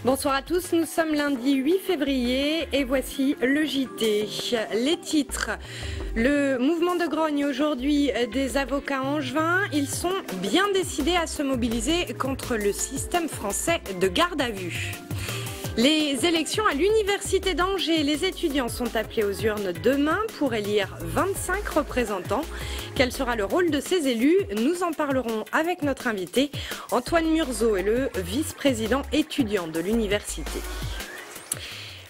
Bonsoir à tous, nous sommes lundi 8 février et voici le JT. Les titres. Le mouvement de grogne aujourd'hui des avocats angevins, ils sont bien décidés à se mobiliser contre le système français de garde à vue. Les élections à l'Université d'Angers, les étudiants sont appelés aux urnes demain pour élire 25 représentants. Quel sera le rôle de ces élus? Nous en parlerons avec notre invité. Antoine Murzeau est le vice-président étudiant de l'université.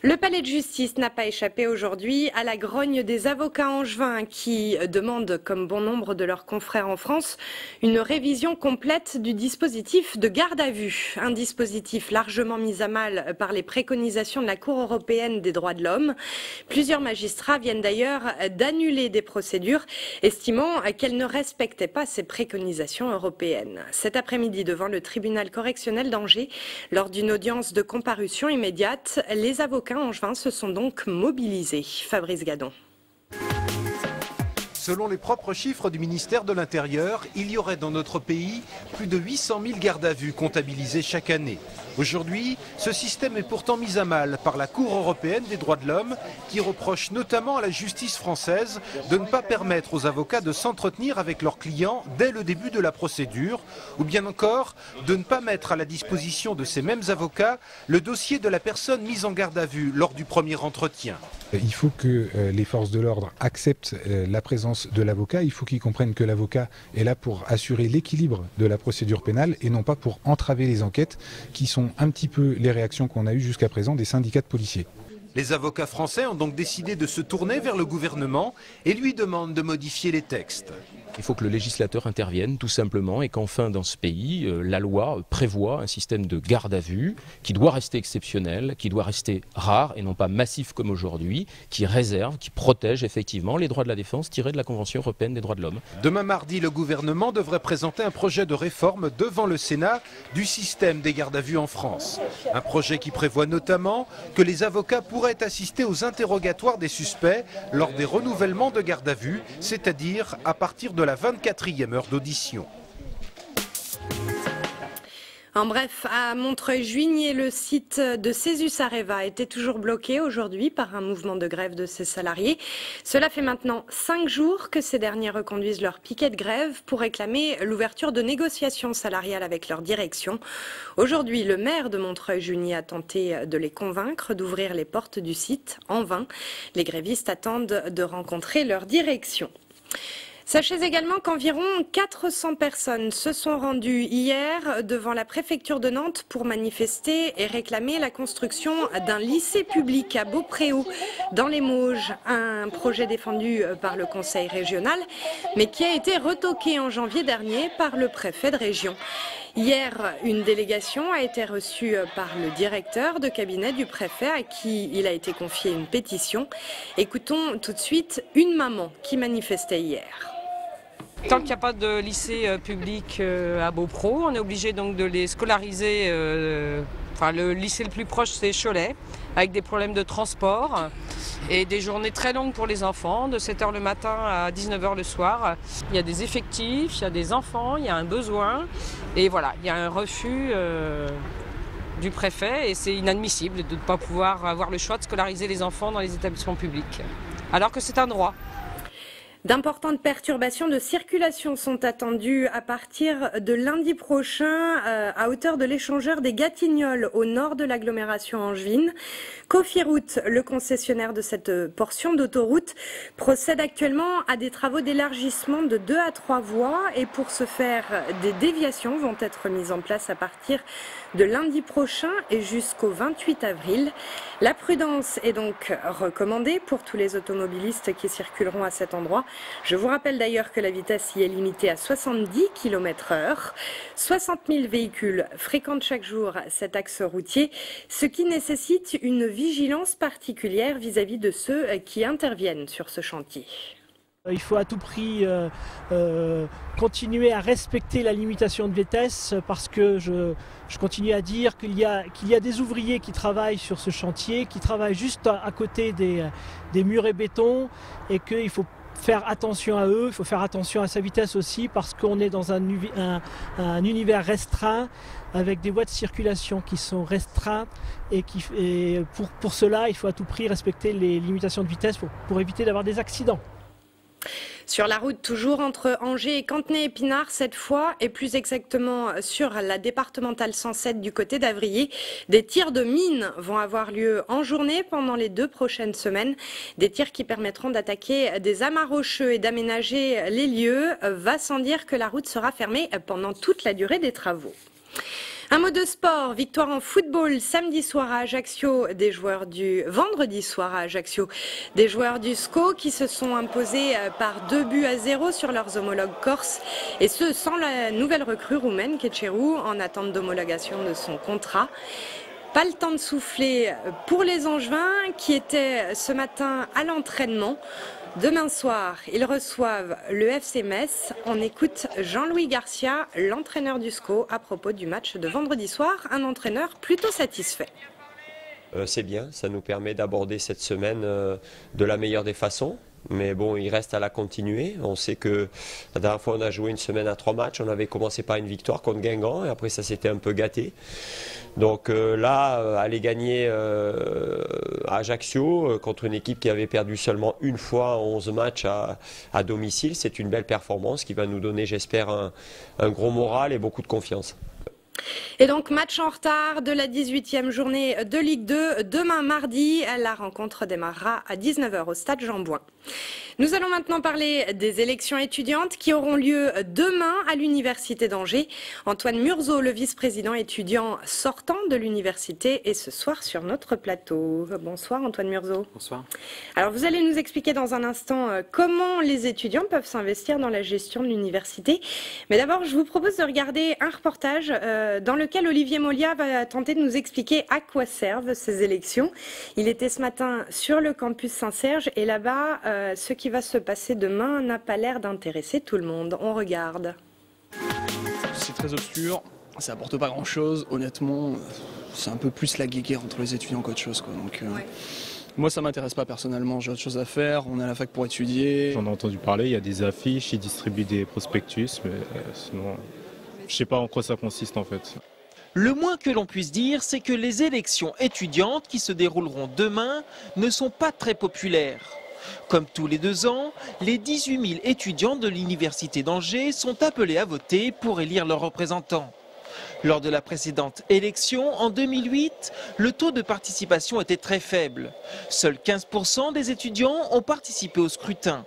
Le palais de justice n'a pas échappé aujourd'hui à la grogne des avocats angevins qui demandent, comme bon nombre de leurs confrères en France, une révision complète du dispositif de garde à vue. Un dispositif largement mis à mal par les préconisations de la Cour européenne des droits de l'homme. Plusieurs magistrats viennent d'ailleurs d'annuler des procédures, estimant qu'elles ne respectaient pas ces préconisations européennes. Cet après-midi, devant le tribunal correctionnel d'Angers, lors d'une audience de comparution immédiate, les avocats angevins se sont donc mobilisés. Fabrice Gadon. Selon les propres chiffres du ministère de l'Intérieur, il y aurait dans notre pays plus de 800 000 gardes à vue comptabilisés chaque année. Aujourd'hui, ce système est pourtant mis à mal par la Cour européenne des droits de l'homme qui reproche notamment à la justice française de ne pas permettre aux avocats de s'entretenir avec leurs clients dès le début de la procédure ou bien encore de ne pas mettre à la disposition de ces mêmes avocats le dossier de la personne mise en garde à vue lors du premier entretien. Il faut que les forces de l'ordre acceptent la présence de l'avocat. Il faut qu'ils comprennent que l'avocat est là pour assurer l'équilibre de la procédure pénale et non pas pour entraver les enquêtes qui sont un petit peu les réactions qu'on a eues jusqu'à présent des syndicats de policiers. Les avocats français ont donc décidé de se tourner vers le gouvernement et lui demandent de modifier les textes. Il faut que le législateur intervienne tout simplement et qu'enfin dans ce pays, la loi prévoit un système de garde à vue qui doit rester exceptionnel, qui doit rester rare et non pas massif comme aujourd'hui, qui réserve, qui protège effectivement les droits de la défense tirés de la Convention européenne des droits de l'homme. Demain mardi, le gouvernement devrait présenter un projet de réforme devant le Sénat du système des gardes à vue en France. Un projet qui prévoit notamment que les avocats pourraient assister aux interrogatoires des suspects lors des renouvellements de garde à vue, c'est-à-dire à partir de la 24e heure d'audition. En bref, à Montreuil-Juigné, le site de Cesus Areva était toujours bloqué aujourd'hui par un mouvement de grève de ses salariés. Cela fait maintenant 5 jours que ces derniers reconduisent leur piquet de grève pour réclamer l'ouverture de négociations salariales avec leur direction. Aujourd'hui, le maire de Montreuil-Juigné a tenté de les convaincre d'ouvrir les portes du site. En vain, les grévistes attendent de rencontrer leur direction. Sachez également qu'environ 400 personnes se sont rendues hier devant la préfecture de Nantes pour manifester et réclamer la construction d'un lycée public à Beaupréau dans les Mauges, un projet défendu par le conseil régional mais qui a été retoqué en janvier dernier par le préfet de région. Hier, une délégation a été reçue par le directeur de cabinet du préfet à qui il a été confié une pétition. Écoutons tout de suite une maman qui manifestait hier. Tant qu'il n'y a pas de lycée public à Beaupréau, on est obligé donc de les scolariser. Le lycée le plus proche, c'est Cholet, avec des problèmes de transport et des journées très longues pour les enfants, de 7h le matin à 19h le soir. Il y a des effectifs, il y a des enfants, il y a un besoin et voilà, il y a un refus du préfet et c'est inadmissible de ne pas pouvoir avoir le choix de scolariser les enfants dans les établissements publics, alors que c'est un droit. D'importantes perturbations de circulation sont attendues à partir de lundi prochain à hauteur de l'échangeur des Gatignolles au nord de l'agglomération angevine. Cofiroute, le concessionnaire de cette portion d'autoroute, procède actuellement à des travaux d'élargissement de 2 à 3 voies et pour ce faire, des déviations vont être mises en place à partir de lundi prochain et jusqu'au 28 avril. La prudence est donc recommandée pour tous les automobilistes qui circuleront à cet endroit. Je vous rappelle d'ailleurs que la vitesse y est limitée à 70 km/h. 60 000 véhicules fréquentent chaque jour cet axe routier, ce qui nécessite une vigilance particulière vis-à-vis de ceux qui interviennent sur ce chantier. Il faut à tout prix continuer à respecter la limitation de vitesse parce que je continue à dire qu'il y a des ouvriers qui travaillent sur ce chantier, qui travaillent juste à côté des murs et béton et qu'il faut faire attention à eux, il faut faire attention à sa vitesse aussi parce qu'on est dans un univers restreint avec des voies de circulation qui sont restreintes et pour cela il faut à tout prix respecter les limitations de vitesse pour éviter d'avoir des accidents. Sur la route, toujours entre Angers et Cantenay-Épinard cette fois, et plus exactement sur la départementale 107 du côté d'Avrier, des tirs de mines vont avoir lieu en journée pendant les 2 prochaines semaines. Des tirs qui permettront d'attaquer des amas rocheux et d'aménager les lieux. Va sans dire que la route sera fermée pendant toute la durée des travaux. Un mot de sport, victoire en football samedi soir à Ajaccio vendredi soir à Ajaccio, des joueurs du SCO qui se sont imposés par 2-0 sur leurs homologues corses et ce sans la nouvelle recrue roumaine Ketcherou en attente d'homologation de son contrat. Pas le temps de souffler pour les Angevins qui étaient ce matin à l'entraînement. Demain soir, ils reçoivent le FC Metz. On écoute Jean-Louis Garcia, l'entraîneur du SCO, à propos du match de vendredi soir. Un entraîneur plutôt satisfait. C'est bien, ça nous permet d'aborder cette semaine de la meilleure des façons. Mais bon, il reste à la continuer. On sait que la dernière fois, on a joué une semaine à 3 matchs. On avait commencé par une victoire contre Guingamp et après, ça s'était un peu gâté. Donc là, aller gagner à Ajaccio contre une équipe qui avait perdu seulement une fois en 11 matchs à domicile, c'est une belle performance qui va nous donner, j'espère, un gros moral et beaucoup de confiance. Et donc match en retard de la 18e journée de Ligue 2. Demain mardi, la rencontre démarrera à 19h au stade Jean-Bouin. Nous allons maintenant parler des élections étudiantes qui auront lieu demain à l'Université d'Angers. Antoine Murzeau, le vice-président étudiant sortant de l'université, est ce soir sur notre plateau. Bonsoir Antoine Murzeau. Bonsoir. Alors vous allez nous expliquer dans un instant comment les étudiants peuvent s'investir dans la gestion de l'université. Mais d'abord, je vous propose de regarder un reportage dans lequel Olivier Molia va tenter de nous expliquer à quoi servent ces élections. Il était ce matin sur le campus Saint-Serge et là-bas, ce qui va se passer demain n'a pas l'air d'intéresser tout le monde. On regarde. C'est très obscur, ça apporte pas grand-chose. Honnêtement, c'est un peu plus la guéguerre entre les étudiants qu'autre chose, quoi. Donc, moi, ça m'intéresse pas personnellement. J'ai autre chose à faire. On est à la fac pour étudier. J'en ai entendu parler. Il y a des affiches, ils distribuent des prospectus, mais sinon, je sais pas en quoi ça consiste en fait. Le moins que l'on puisse dire, c'est que les élections étudiantes qui se dérouleront demain ne sont pas très populaires. Comme tous les 2 ans, les 18 000 étudiants de l'Université d'Angers sont appelés à voter pour élire leurs représentants. Lors de la précédente élection, en 2008, le taux de participation était très faible. Seuls 15% des étudiants ont participé au scrutin.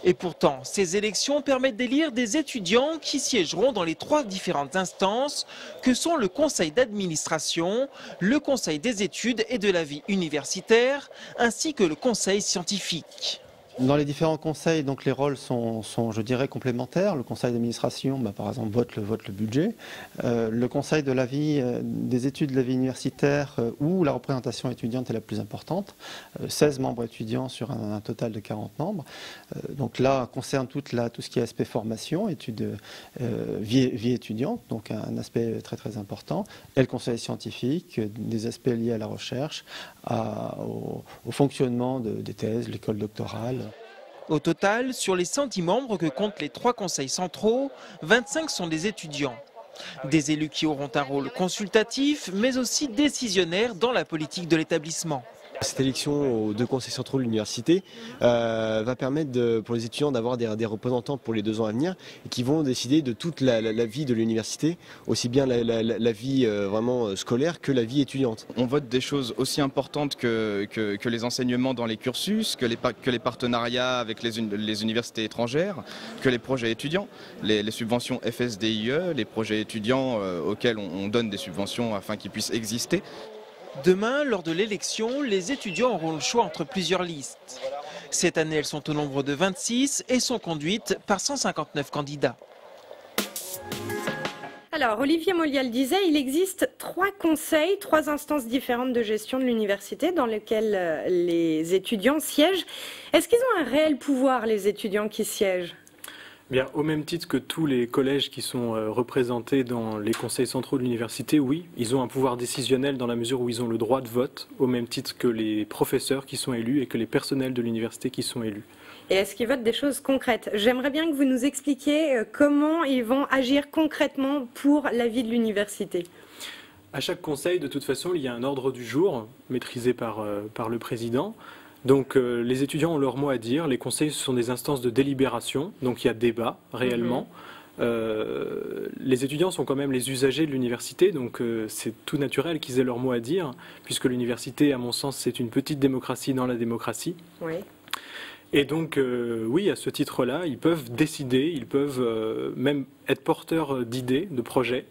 Et pourtant, ces élections permettent d'élire des étudiants qui siégeront dans les 3 différentes instances que sont le conseil d'administration, le conseil des études et de la vie universitaire, ainsi que le conseil scientifique. Dans les différents conseils, donc les rôles sont je dirais, complémentaires. Le conseil d'administration, par exemple, vote le budget. Le conseil de la vie, des études de la vie universitaire, où la représentation étudiante est la plus importante. 16 membres étudiants sur un total de 40 membres. Donc là, concerne tout ce qui est aspect formation, études, vie étudiante, donc un aspect très très important. Et le conseil scientifique, des aspects liés à la recherche, au fonctionnement des thèses, l'école doctorale. Au total, sur les 110 membres que comptent les 3 conseils centraux, 25 sont des étudiants. Des élus qui auront un rôle consultatif, mais aussi décisionnaire dans la politique de l'établissement. Cette élection aux 2 conseils centraux de l'université va permettre pour les étudiants d'avoir des représentants pour les 2 ans à venir et qui vont décider de toute la vie de l'université, aussi bien la vie vraiment scolaire que la vie étudiante. On vote des choses aussi importantes que les enseignements dans les cursus, que les partenariats avec les universités étrangères, que les projets étudiants, les subventions FSDIE, les projets étudiants auxquels on donne des subventions afin qu'ils puissent exister. Demain, lors de l'élection, les étudiants auront le choix entre plusieurs listes. Cette année, elles sont au nombre de 26 et sont conduites par 159 candidats. Alors, Olivier Molia le disait, il existe 3 conseils, 3 instances différentes de gestion de l'université dans lesquelles les étudiants siègent. Est-ce qu'ils ont un réel pouvoir, les étudiants qui siègent ? Bien, au même titre que tous les collèges qui sont représentés dans les conseils centraux de l'université, oui, ils ont un pouvoir décisionnel dans la mesure où ils ont le droit de vote, au même titre que les professeurs qui sont élus et que les personnels de l'université qui sont élus. Et est-ce qu'ils votent des choses concrètes? J'aimerais bien que vous nous expliquiez comment ils vont agir concrètement pour la vie de l'université. À chaque conseil, de toute façon, il y a un ordre du jour maîtrisé par le président. Donc les étudiants ont leur mot à dire. Les conseils, ce sont des instances de délibération, donc il y a débat réellement. Les étudiants sont quand même les usagers de l'université, donc c'est tout naturel qu'ils aient leur mot à dire, puisque l'université, à mon sens, c'est une petite démocratie dans la démocratie. Oui. Et donc, oui, à ce titre-là, ils peuvent décider, ils peuvent même être porteurs d'idées, de projets,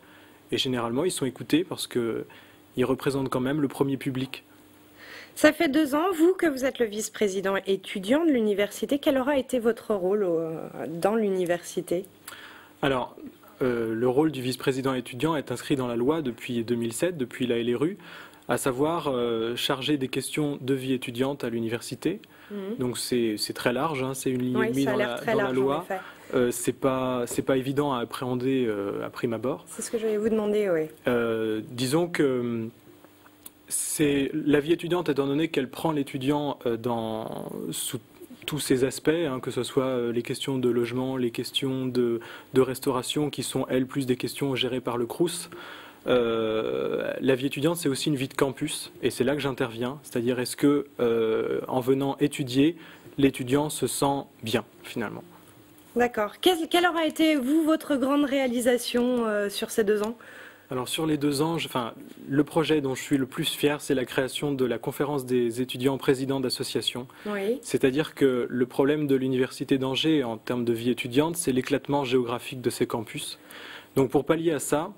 et généralement, ils sont écoutés parce qu'ils représentent quand même le premier public. Ça fait 2 ans, vous, que vous êtes le vice-président étudiant de l'université. Quel aura été votre rôle dans l'université? Alors, le rôle du vice-président étudiant est inscrit dans la loi depuis 2007, depuis la LRU, à savoir charger des questions de vie étudiante à l'université. Donc c'est très large, hein, c'est une ligne et demie dans la loi. C'est pas évident à appréhender à prime abord. C'est ce que je vais vous demander, oui. Disons que la vie étudiante, étant donné qu'elle prend l'étudiant sous tous ces aspects, hein, que ce soit les questions de logement, les questions de restauration, qui sont, elles, plus des questions gérées par le Crous. La vie étudiante, c'est aussi une vie de campus, et c'est là que j'interviens. C'est-à-dire, est-ce que, en venant étudier, l'étudiant se sent bien, finalement? D'accord. Quelle aura été, vous, votre grande réalisation sur ces 2 ans? Alors sur les 2 ans, le projet dont je suis le plus fier, c'est la création de la conférence des étudiants présidents d'associations. Oui. C'est-à-dire que le problème de l'université d'Angers en termes de vie étudiante, c'est l'éclatement géographique de ses campus. Donc pour pallier à ça,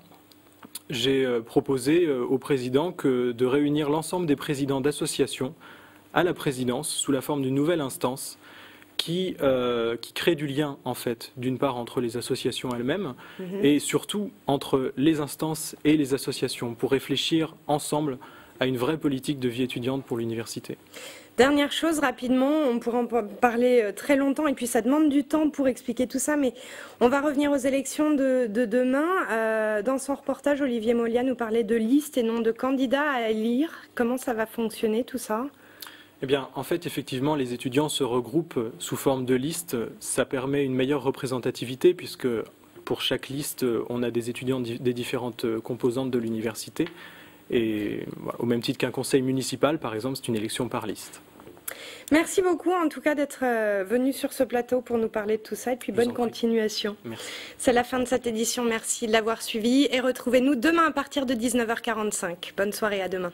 j'ai proposé au président de réunir l'ensemble des présidents d'associations à la présidence sous la forme d'une nouvelle instance qui crée du lien, en fait, d'une part entre les associations elles-mêmes et surtout entre les instances et les associations pour réfléchir ensemble à une vraie politique de vie étudiante pour l'université. Dernière chose, rapidement, on pourrait en parler très longtemps et puis ça demande du temps pour expliquer tout ça, mais on va revenir aux élections de demain. Dans son reportage, Olivier Molia nous parlait de listes et non de candidats à élire. Comment ça va fonctionner tout ça ? Eh bien, en fait, effectivement, les étudiants se regroupent sous forme de listes. Ça permet une meilleure représentativité puisque pour chaque liste, on a des étudiants des différentes composantes de l'université. Et voilà, au même titre qu'un conseil municipal, par exemple, c'est une élection par liste. Merci beaucoup, en tout cas, d'être venu sur ce plateau pour nous parler de tout ça. Et puis, bonne continuation. Merci. C'est la fin de cette édition. Merci de l'avoir suivi. Et retrouvez-nous demain à partir de 19h45. Bonne soirée, à demain.